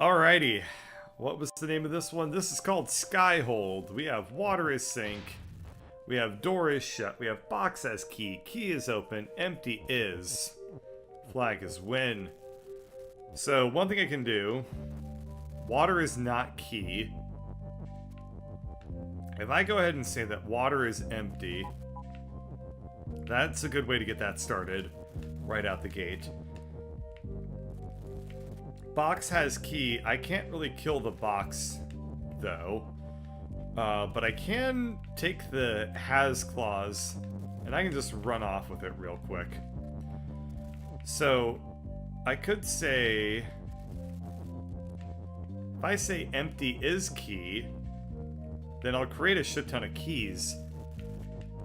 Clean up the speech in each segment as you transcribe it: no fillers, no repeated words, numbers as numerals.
Alrighty. What was the name of this one? This is called Skyhold. We have water is sink. We have door is shut. We have box as key. Key is open. Empty is. Flag is win. So one thing I can do. Water is not key. If I go ahead and say that water is empty, that's a good way to get that started right out the gate. Box has key. I can't really kill the box, though. But I can take the has clause, and I can just run off with it real quick. So, I could say... If I say empty is key, then I'll create a shit ton of keys.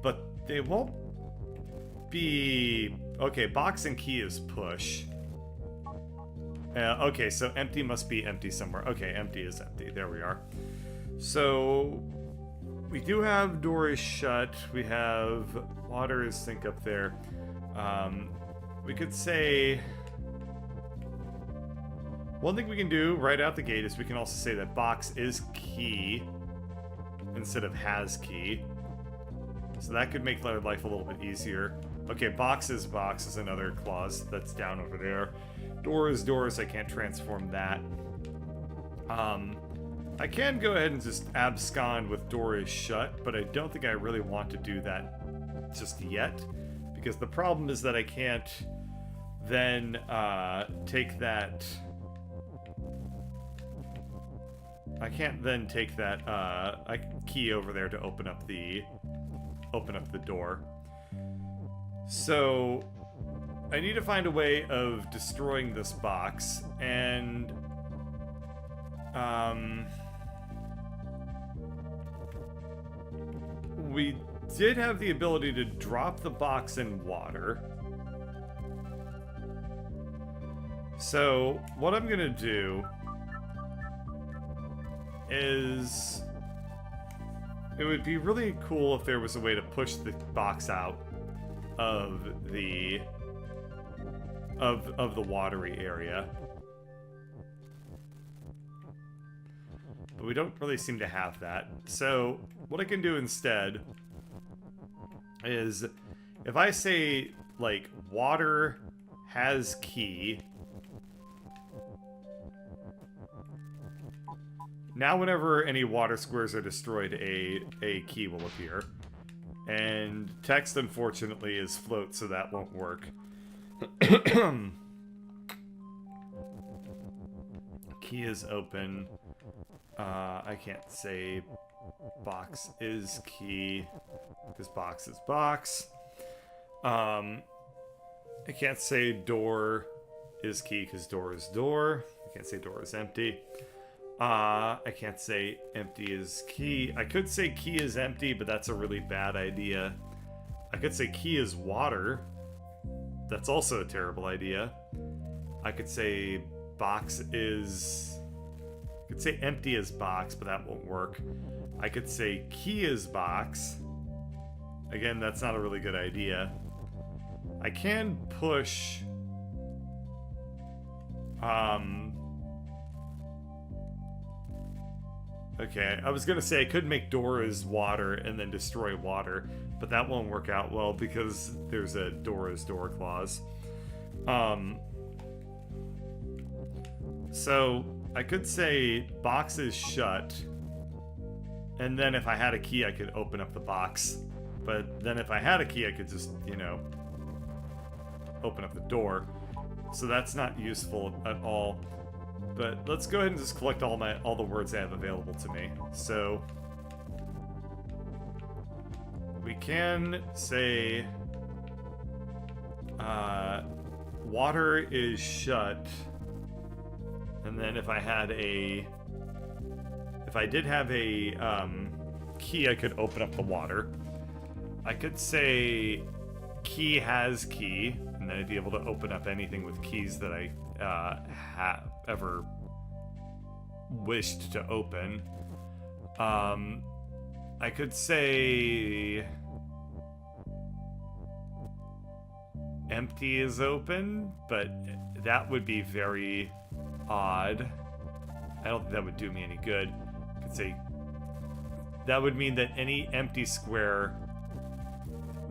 But they won't be... Okay, box and key is push. Okay, so empty must be empty somewhere. Okay, empty is empty. There we are. So, we do have door is shut. We have water is sink up there. We could say... One thing we can do right out the gate is we can also say that box is key instead of has key. So that could make their life a little bit easier. Okay, box is another clause that's down over there. Door is doors, I can't transform that. I can go ahead and just abscond with door is shut, but I don't think I really want to do that just yet. Because the problem is that I can't then take that... I can't then take that key over there to open up the door. So I need to find a way of destroying this box, and we did have the ability to drop the box in water. So what I'm gonna do is, it would be really cool if there was a way to push the box out of the watery area. But we don't really seem to have that. So what I can do instead is, if I say like water has key, now whenever any water squares are destroyed, a key will appear. And text, unfortunately, is float, so that won't work. Key is open. I can't say box is key, because box is box. I can't say door is key, because door is door. I can't say door is empty. I can't say empty is key. I could say key is empty, but that's a really bad idea. I could say key is water. That's also a terrible idea. I could say box is... I could say empty is box, but that won't work. I could say key is box. Again, that's not a really good idea. I can push... Okay, I was gonna say I could make door as water and then destroy water, but that won't work out well because there's a door as door clause. So I could say box is shut, and then if I had a key I could open up the box, but then if I had a key I could just, you know, open up the door. So that's not useful at all. But let's go ahead and just collect all the words I have available to me. So we can say water is shut, and then if I did have a key, I could open up the water. I could say key has key, and then I'd be able to open up anything with keys that I have ever wished to open. I could say empty is open, but that would be very odd. I don't think that would do me any good. I could say that would mean that any empty square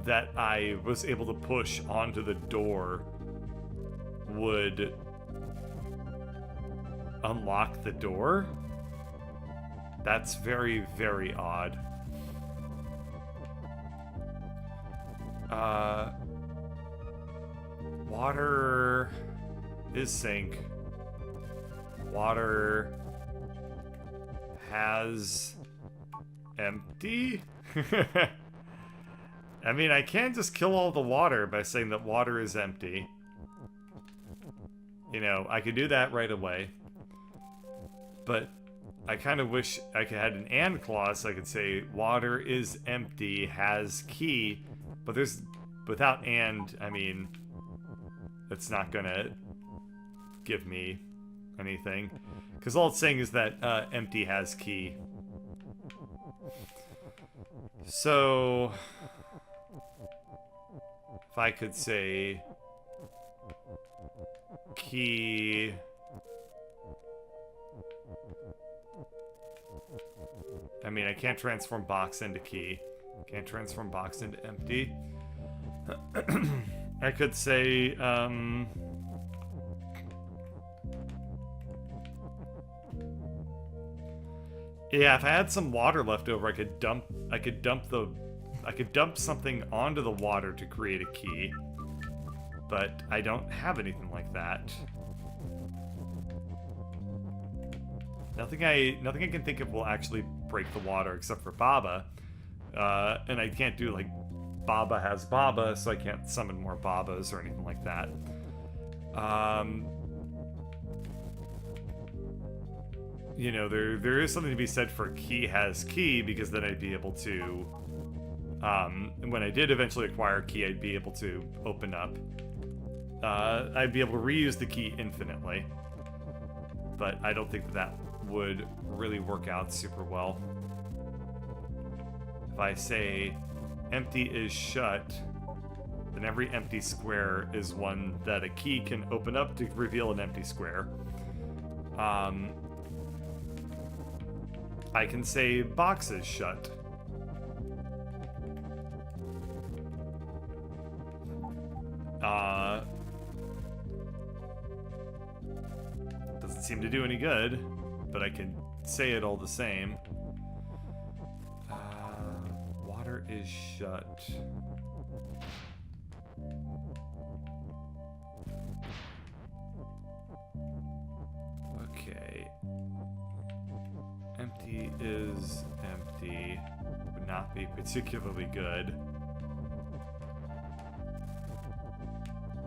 that I was able to push onto the door would unlock the door. That's very, very odd. Water is sink. Water has empty? I mean, I can't just kill all the water by saying that water is empty. You know, I could do that right away. But I kind of wish I could had an and clause so I could say water is empty, has key. But there's, without and, I mean, it's not gonna give me anything. Because all it's saying is that empty has key. So, if I could say key I mean, I can't transform box into key. Can't transform box into empty. I could say, yeah, if I had some water left over, I could dump something onto the water to create a key. But I don't have anything like that. Nothing I can think of will actually break the water except for Baba. And I can't do, like, Baba has Baba, so I can't summon more Babas or anything like that. You know, there is something to be said for key has key, because then I'd be able to, when I did eventually acquire key, I'd be able to open up, I'd be able to reuse the key infinitely. But I don't think that would really work out super well. If I say empty is shut, then every empty square is one that a key can open up to reveal an empty square. I can say box is shut. Doesn't seem to do any good, but I can say it all the same. Water is shut. Okay. Empty is empty. Would not be particularly good.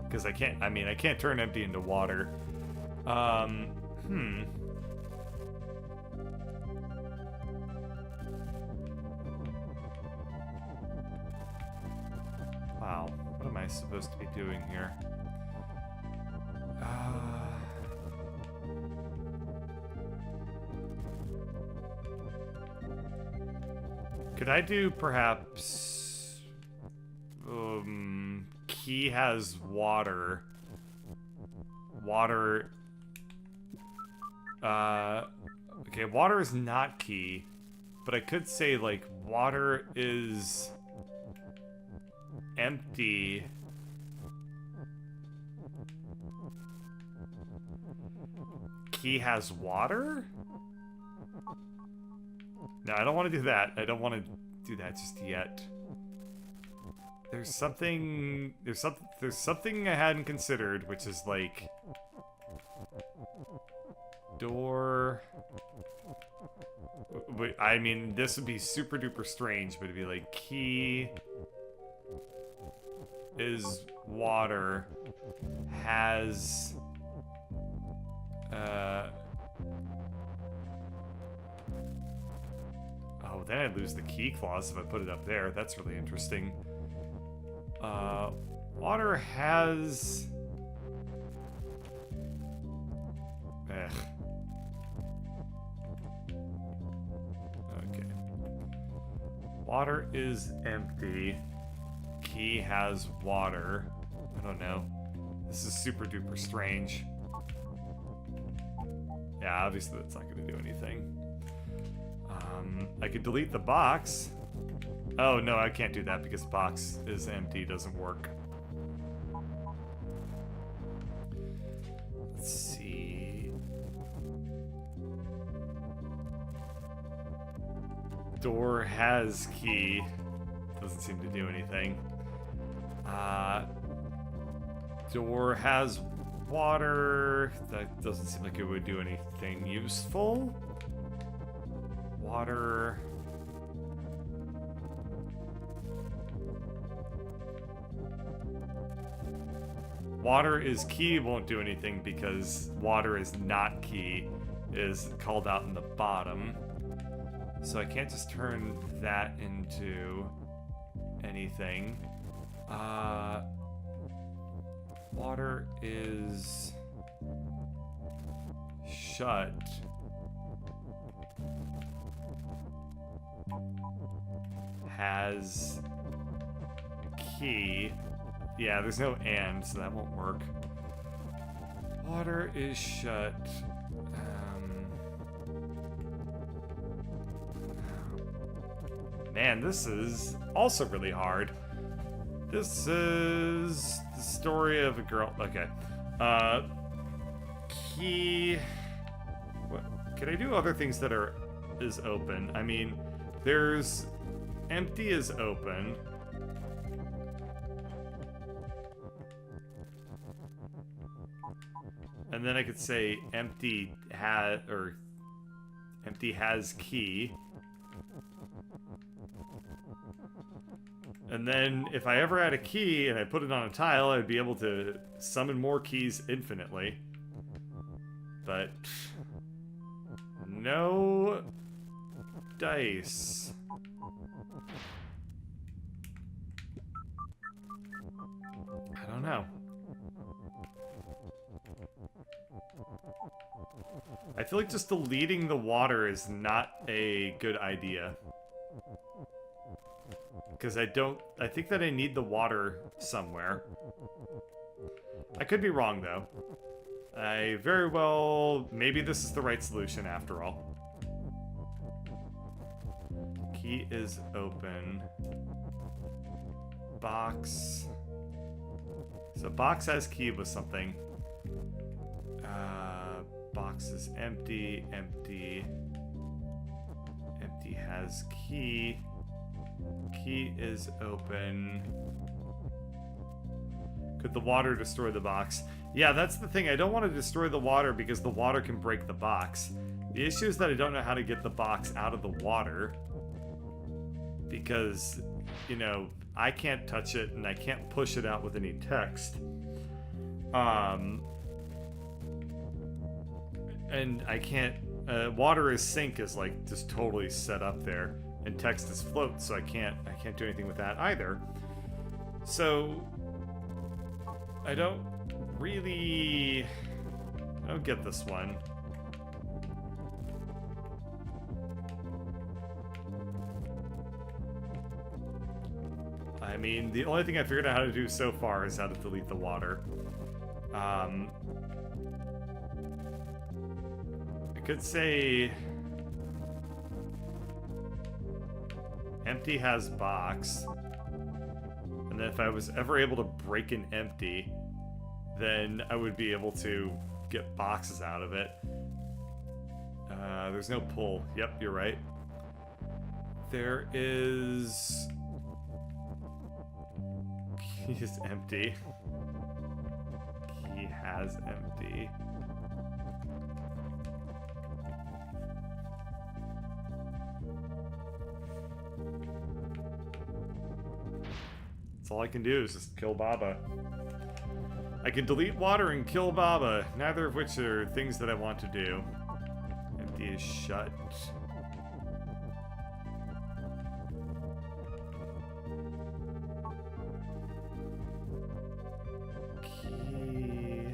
Because I can't turn empty into water. Wow, what am I supposed to be doing here? Could I do perhaps key has water. Water okay, water is not key, but I could say like water is empty. Key has water? No, I don't want to do that. I don't want to do that just yet. There's something I hadn't considered, which is like door. Wait, I mean, this would be super duper strange, but it'd be like key is water, has oh, then I'd lose the key clause if I put it up there. That's really interesting. Water has okay. Water is empty. Key has water. I don't know. This is super duper strange. Yeah, obviously that's not going to do anything. I could delete the box. Oh, no, I can't do that because box is empty, doesn't work. Let's see. Door has key. Doesn't seem to do anything. Door has water. That doesn't seem like it would do anything useful. Water. Water is key won't do anything because water is not key is called out in the bottom. So I can't just turn that into anything. Water is shut. Has key. Yeah, there's no and, so that won't work. Water is shut. Man, this is also really hard. This is the story of a girl. Okay. Key. What? Can I do other things that is open? I mean, there's empty is open. And then I could say empty has key. And then if I ever had a key and I put it on a tile, I'd be able to summon more keys infinitely. But no dice. I don't know. I feel like just deleting the water is not a good idea. Because I think that I need the water somewhere. I could be wrong, though. Maybe this is the right solution after all. Key is open. Box. So box has key with something. Box is empty. Empty has key. Key is open. Could the water destroy the box? Yeah, that's the thing. I don't want to destroy the water because the water can break the box. The issue is that I don't know how to get the box out of the water. Because, you know, I can't touch it and I can't push it out with any text. And I can't... water is sink is like just totally set up there. And text is float, so I can't do anything with that either. So I don't get this one. I mean, the only thing I figured out how to do so far is how to delete the water. I could say empty has box, and then if I was ever able to break an empty, then I would be able to get boxes out of it. There's no pull. Yep, you're right. There is... Key is empty. Key has empty. All I can do is just kill Baba. I can delete water and kill Baba, neither of which are things that I want to do. Empty is shut. Key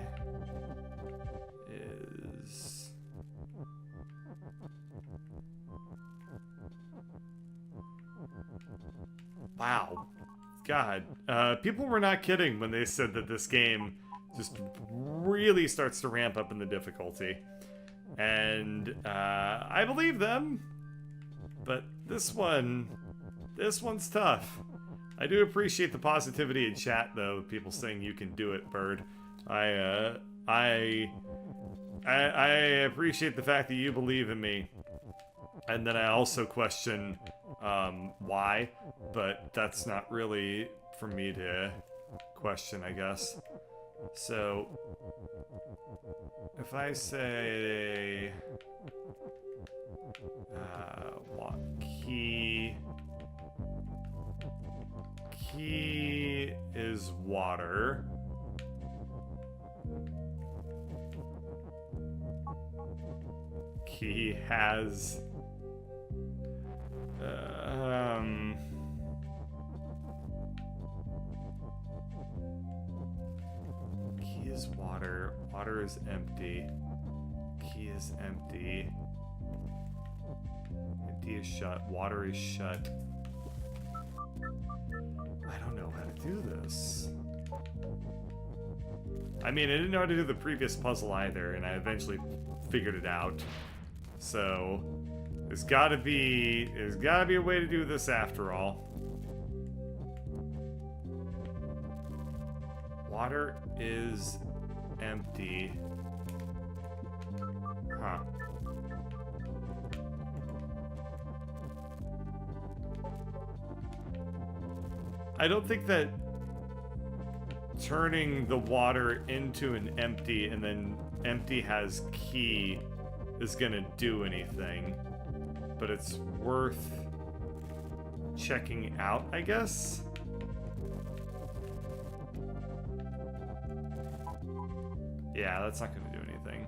is... Wow. God, people were not kidding when they said that this game just really starts to ramp up in the difficulty. And I believe them, but this one's tough. I do appreciate the positivity in chat, though. People saying you can do it, Bird. I appreciate the fact that you believe in me, and then I also question why, but that's not really for me to question, I guess. So if I say key is water. Key has key is water. Water is empty. Key is empty. Empty is shut. Water is shut. I don't know how to do this. I mean, I didn't know how to do the previous puzzle either, and I eventually figured it out. So there's gotta be a way to do this after all. Water is empty. Huh. I don't think that turning the water into an empty and then empty has key is gonna do anything, but it's worth checking out, I guess. Yeah, that's not gonna do anything.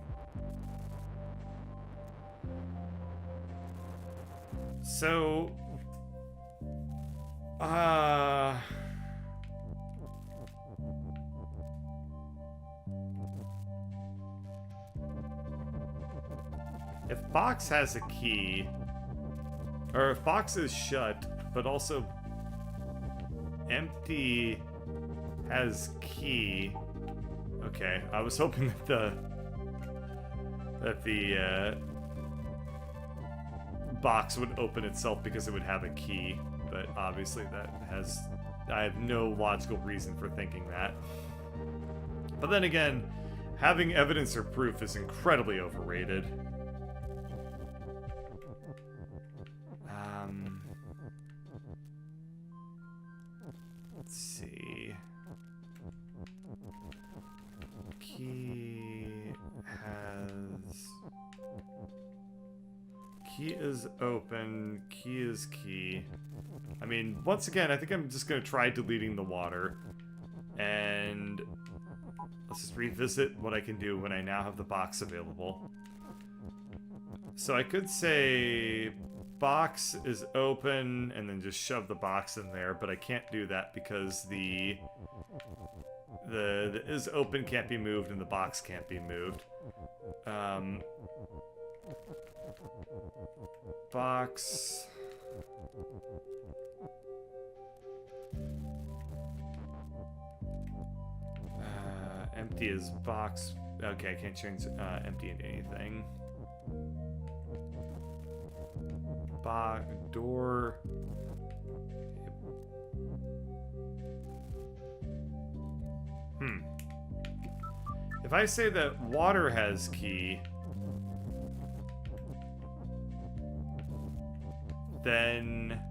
So if box has a key, or if box is shut, but also empty has key. Okay, I was hoping that the box would open itself because it would have a key, but obviously I have no logical reason for thinking that. But then again, having evidence or proof is incredibly overrated. Let's see. Key is open, key is key. I mean, once again, I think I'm just gonna try deleting the water. And let's just revisit what I can do when I now have the box available. So I could say box is open and then just shove the box in there, but I can't do that because the is open can't be moved and the box can't be moved. Box. Empty is box. Okay, I can't change empty into anything. Door. If I say that water has key, then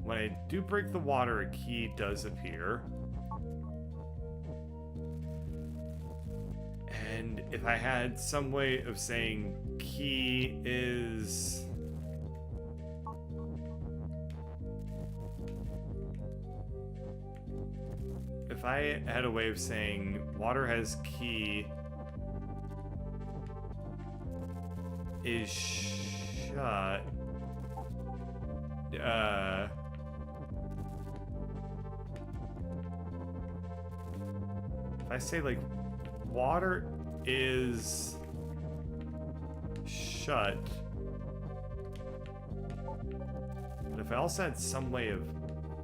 when I do break the water, a key does appear. And if I had some way of saying key is... If I had a way of saying water has key is shut... if I say like water is shut, but if I also had some way of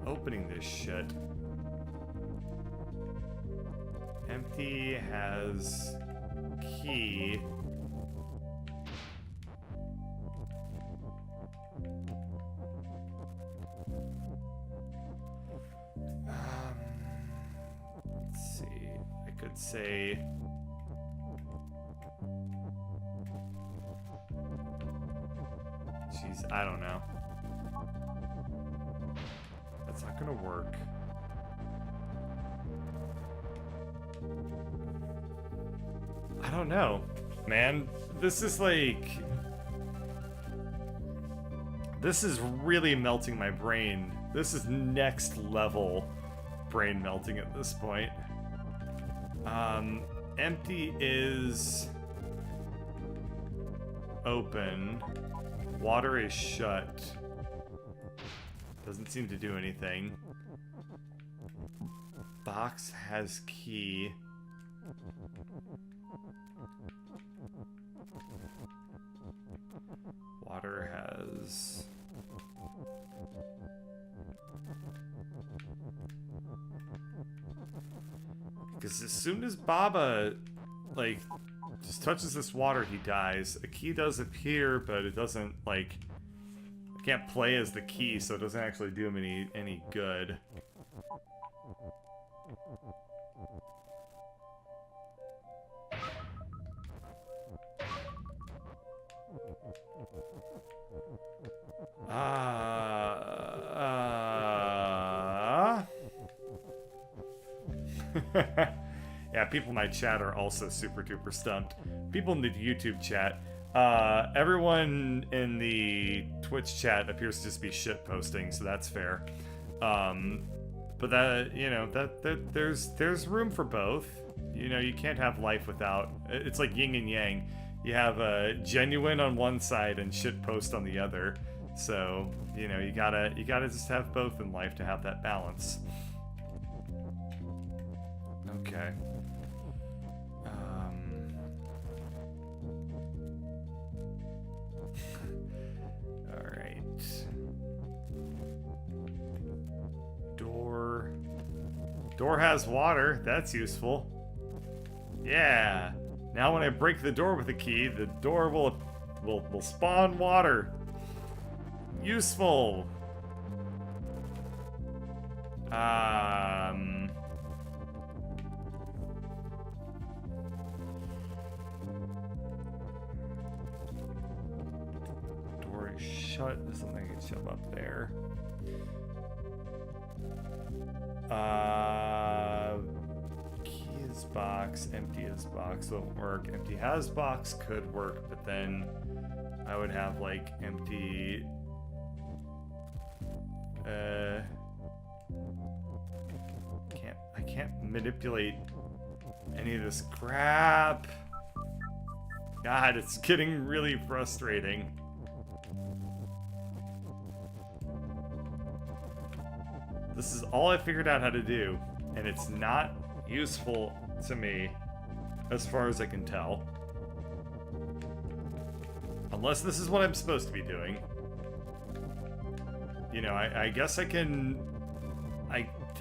opening this shit, empty has key. Let's see. I could say... Jeez, I don't know. That's not gonna work. I don't know, man. This is like... This is really melting my brain. This is next level brain melting at this point. Empty is open. Water is shut. Doesn't seem to do anything. Box has key. Water has... Because as soon as Baba, like, just touches this water, he dies. A key does appear, but it doesn't, like... I can't play as the key, so it doesn't actually do him any good. Yeah, people in my chat are also super duper stumped. People in the YouTube chat, everyone in the Twitch chat appears to just be shit posting, so that's fair. But that, you know, that there's room for both. You know, you can't have life without. It's like yin and yang. You have a genuine on one side and shit post on the other. So, you know, you gotta just have both in life to have that balance. Okay. All right. Door has water. That's useful. Yeah. Now when I break the door with a key, the door will spawn water. Useful. Door is shut. There's something I can shove up there. Key is box, empty is box won't work. Empty has box could work, but then I would have like empty. I can't manipulate any of this crap. God, it's getting really frustrating. This is all I figured out how to do, and it's not useful to me as far as I can tell. Unless this is what I'm supposed to be doing. You know, I guess I can...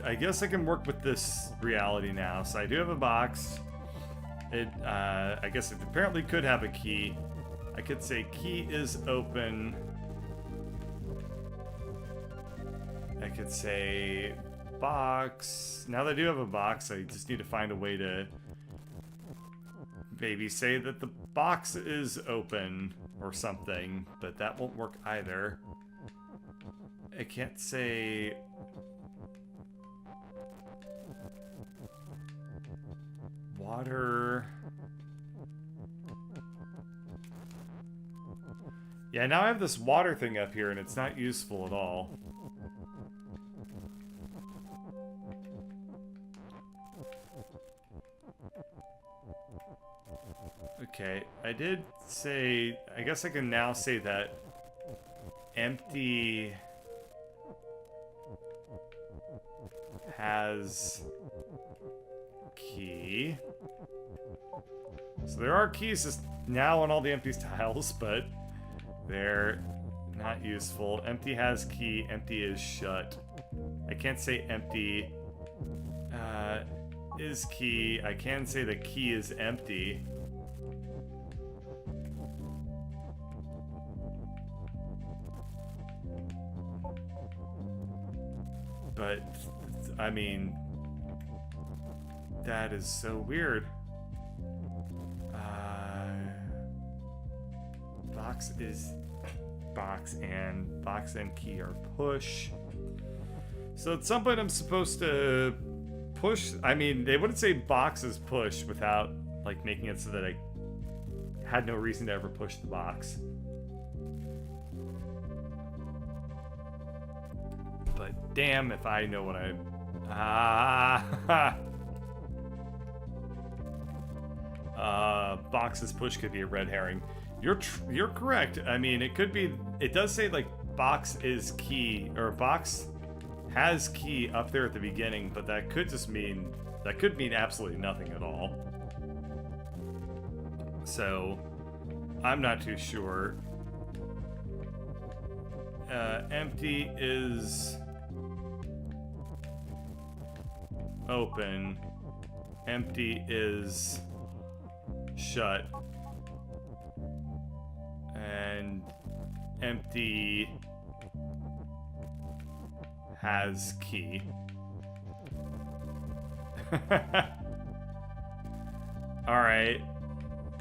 I guess I can work with this reality now. So I do have a box. I guess it apparently could have a key. I could say key is open. I could say box. Now that I do have a box, I just need to find a way to maybe say that the box is open or something, but that won't work either. I can't say... Water... Yeah, now I have this water thing up here and it's not useful at all. Okay, I did say... I guess I can now say that empty has key. So there are keys just now on all the empty tiles, but they're not useful. Empty has key, empty is shut. I can't say empty is key. I can say the key is empty. But, I mean, that is so weird. Box is box and key are push. So at some point I'm supposed to push. I mean, they wouldn't say box is push without like making it so that I had no reason to ever push the box. But damn if I know what box is push could be a red herring. You're correct. I mean, it could be. It does say like box is key or box has key up there at the beginning, but that could just mean absolutely nothing at all. So I'm not too sure. Empty is open. Empty is shut. And empty has key. Alright.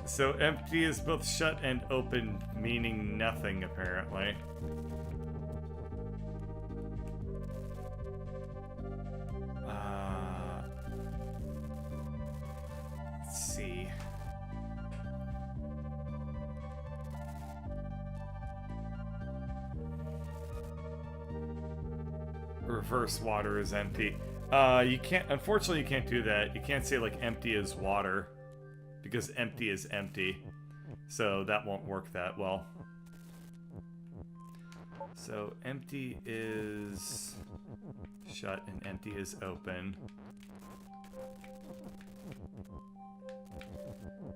So empty is both shut and open, meaning nothing, apparently. Let's see. Reverse water is empty. You can't, unfortunately you can't do that. You can't say like empty is water because empty is empty. So that won't work that well. So empty is shut and empty is open.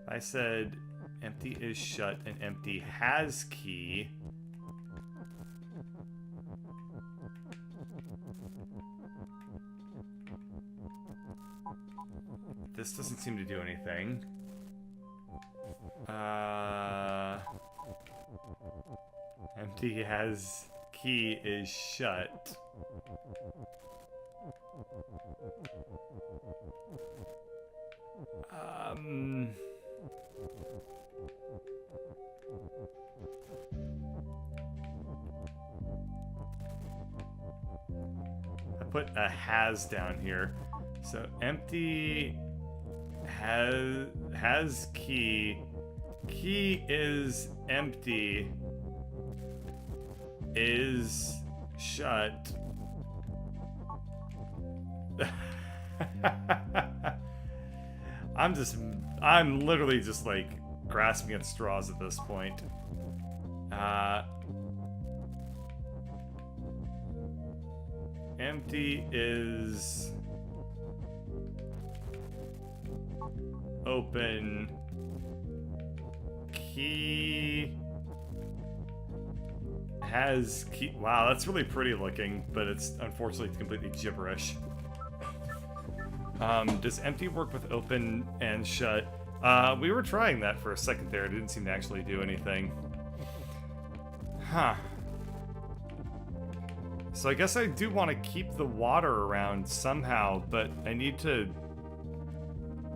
I said empty is shut and empty has key. This doesn't seem to do anything. Empty has key is shut. I put a has down here. So empty has key. Key is empty. Is shut. I'm literally just like grasping at straws at this point. Empty is open. Key has key. Wow, that's really pretty looking, but it's unfortunately completely gibberish. Does empty work with open and shut? We were trying that for a second there. It didn't seem to actually do anything. Huh. So I guess I do want to keep the water around somehow, but I need to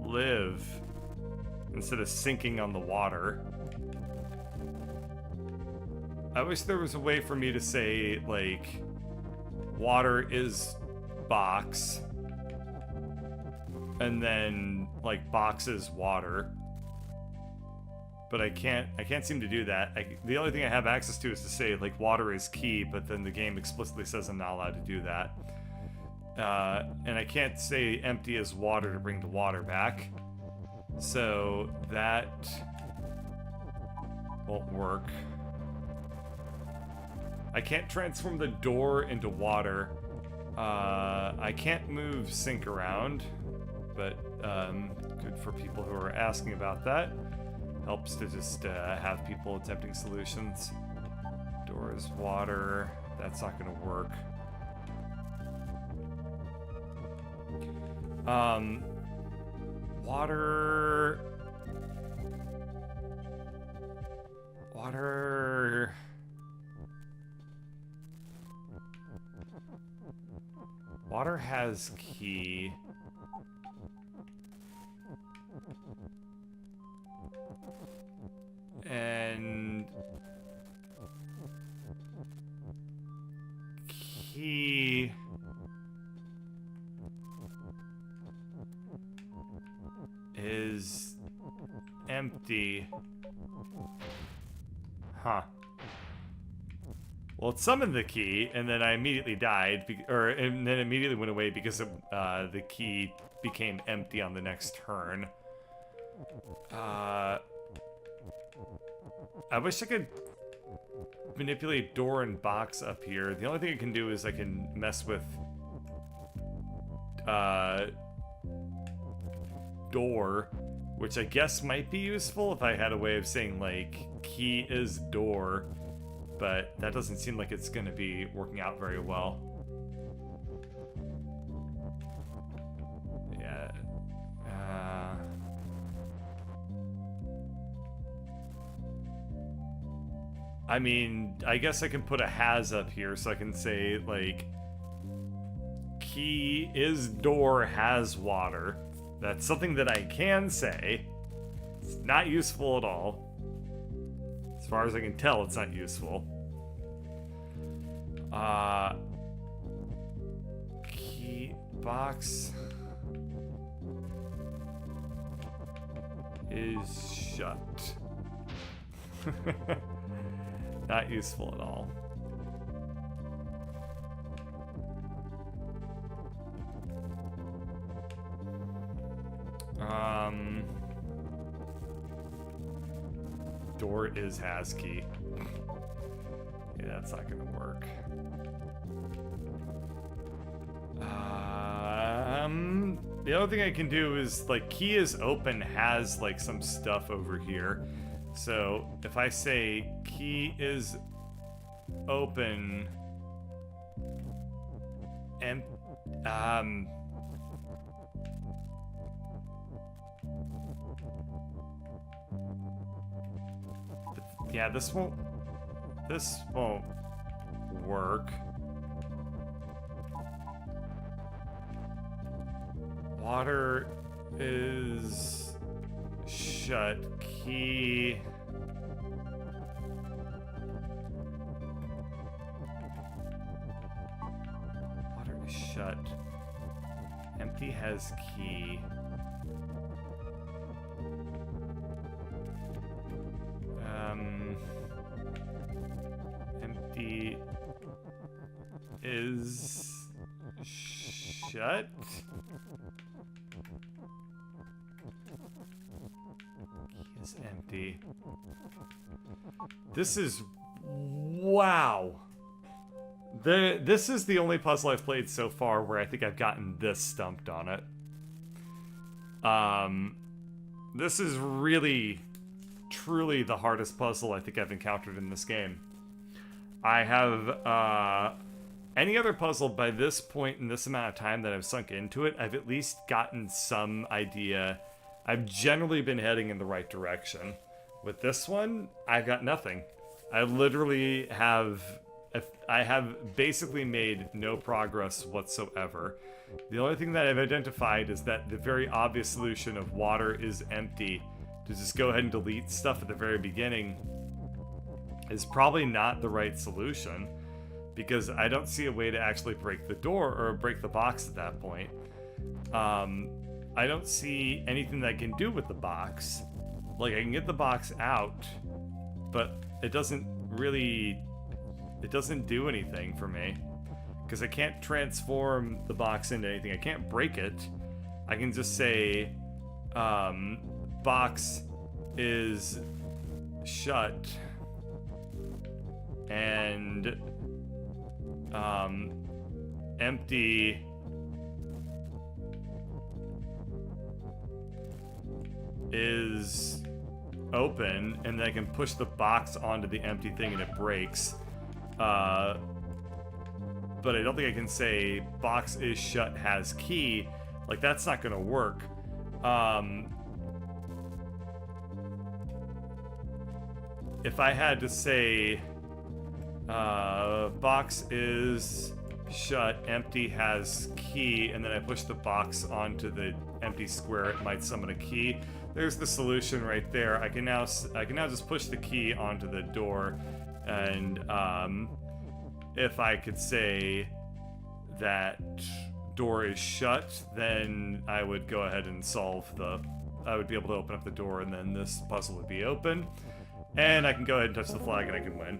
live instead of sinking on the water. I wish there was a way for me to say, like, water is box, and then, like, box is water. But I can't seem to do that. The only thing I have access to is to say, like, water is key, but then the game explicitly says I'm not allowed to do that. And I can't say empty is water to bring the water back. So that won't work. I can't transform the door into water. I can't move sink around, but good for people who are asking about that. Helps to just have people attempting solutions. Doors, water. That's not going to work. Water. Water. Water has key. And key is empty. Huh. Well, it summoned the key, and then I immediately died, and then immediately went away because the key became empty on the next turn. I wish I could manipulate door and box up here. The only thing I can do is I can mess with door, which I guess might be useful if I had a way of saying, like, key is door. But that doesn't seem like it's going to be working out very well. Yeah. I mean, I guess I can put a has up here so I can say, like, key is door has water. That's something that I can say. It's not useful at all. As far as I can tell, it's not useful. Key box is shut. Not useful at all. Door is has key. Yeah, that's not gonna work. The other thing I can do is, like, key is open has, like, some stuff over here. So if I say key is open and yeah, this won't work. Water is shut. Key water is shut. Empty has key. Empty is shut. Key is empty. This is wow. This is the only puzzle I've played so far where I think I've gotten this stumped on it. This is really, truly the hardest puzzle I think I've encountered in this game. I have, any other puzzle by this point in this amount of time that I've sunk into it, I've at least gotten some idea. I've generally been heading in the right direction. With this one, I've got nothing. I literally have, I have basically made no progress whatsoever. The only thing that I've identified is that the very obvious solution of water is empty, to just go ahead and delete stuff at the very beginning, is probably not the right solution, because I don't see a way to actually break the door or break the box at that point. I don't see anything that I can do with the box. Like, I can get the box out, but it doesn't really, it doesn't do anything for me, because I can't transform the box into anything. I can't break it. I can just say, box is shut, and empty is open, and then I can push the box onto the empty thing and it breaks. But I don't think I can say box is shut has key. Like, that's not gonna work. If I had to say box is shut, empty has key, and then I push the box onto the empty square, it might summon a key. There's the solution right there. I can now just push the key onto the door, and if I could say that door is shut, then I would go ahead and I would be able to open up the door, and then this puzzle would be open. And I can go ahead and touch the flag and I can win.